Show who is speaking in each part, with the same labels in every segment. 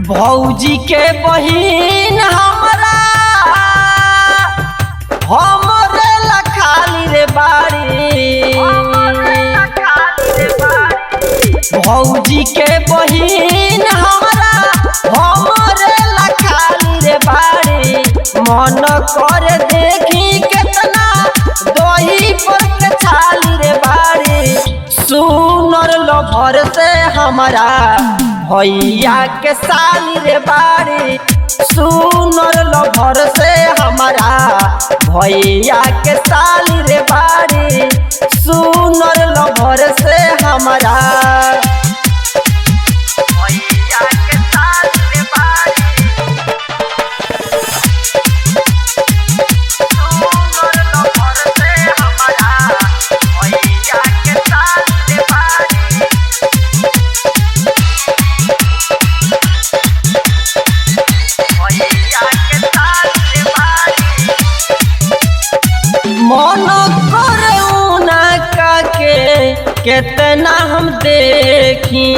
Speaker 1: भौजी के बहिन हमरा हमरे ला खाली रे बाड़ी। भौजी के बहिन हमरा हमरे ला खाली रे बाड़ी। मन कर देखी केतना दही पर के छाली रे बाड़ी। सुनर लभर से हमारा भैया के साली रे बाड़ी। सुनर लभर से हमारा भैया के साली रे बाड़ी। सुनर लभर से हमारा भैया के साली रे बाड़ी। सुनर लभर से हमारा भैया के साली रे बाड़ी। मन करे उनका के केतना हम देखी।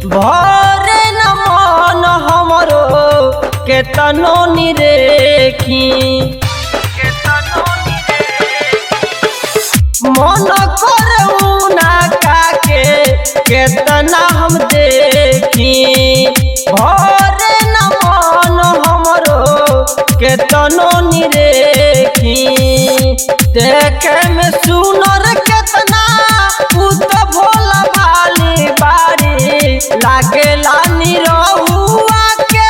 Speaker 1: भरे न मन हमरो केतनो निरेखी। मन करे उनका के केतना हम देखी। भरे न मन हमरो केतनो निरेखी। देखे में सुनर केतना उत भोला भाली बाड़ी। लागेला निरहुआ के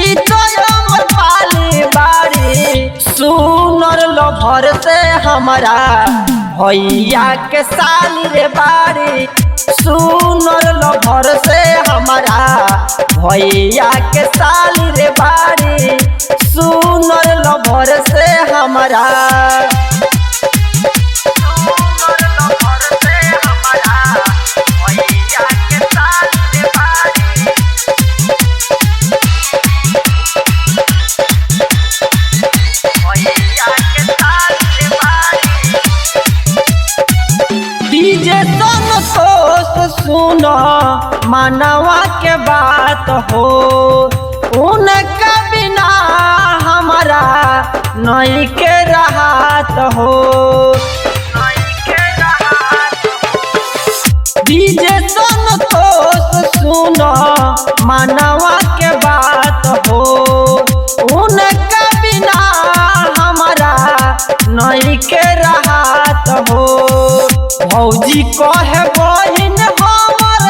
Speaker 1: ई तो अमर पाली बाड़ी। सुनर लभर से हमारा भैया के साली रे बाड़ी। सुनर लभर से हमारा भैया के साली रे बाड़ी। सुनर लभर से हमारा सुनो मानवा के बात हो। उनका बिना हमारा नहीं के राहत हो। डीजे संतोष सुनो मानवा के बात हो। उनका बिना हमारा नहीं के राहत हो। भौजी कहे बहिन हमर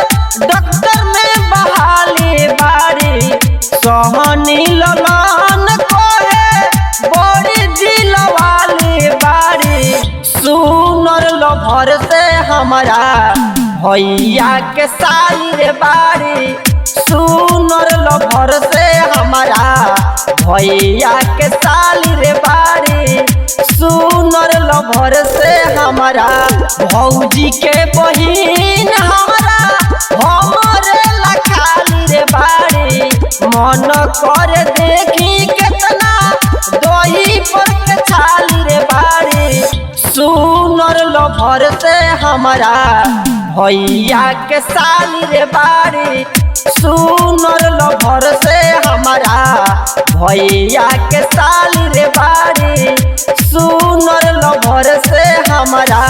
Speaker 1: डॉक्टर में बहाली बाड़ी। सहनी ललन कहे बड़ी दिलवाली बाड़ी। सुनर लभर से हमारा भैया के साली रे बाड़ी। सुनर लभर से हमारा भैया के साली रे बाड़ी। सुनर लभर से हमारा भौजी के बहिन हमरा हमरे ला खाली रे बाड़ी। मन कर देखी केतना दही पर के छाली रे बाड़ी। सुनर लभर से हमारा भैया के साली रे बाड़ी। सुनर लभर से हमारा भैया के साली रे बाड़ी। सुनर लभर से हमारा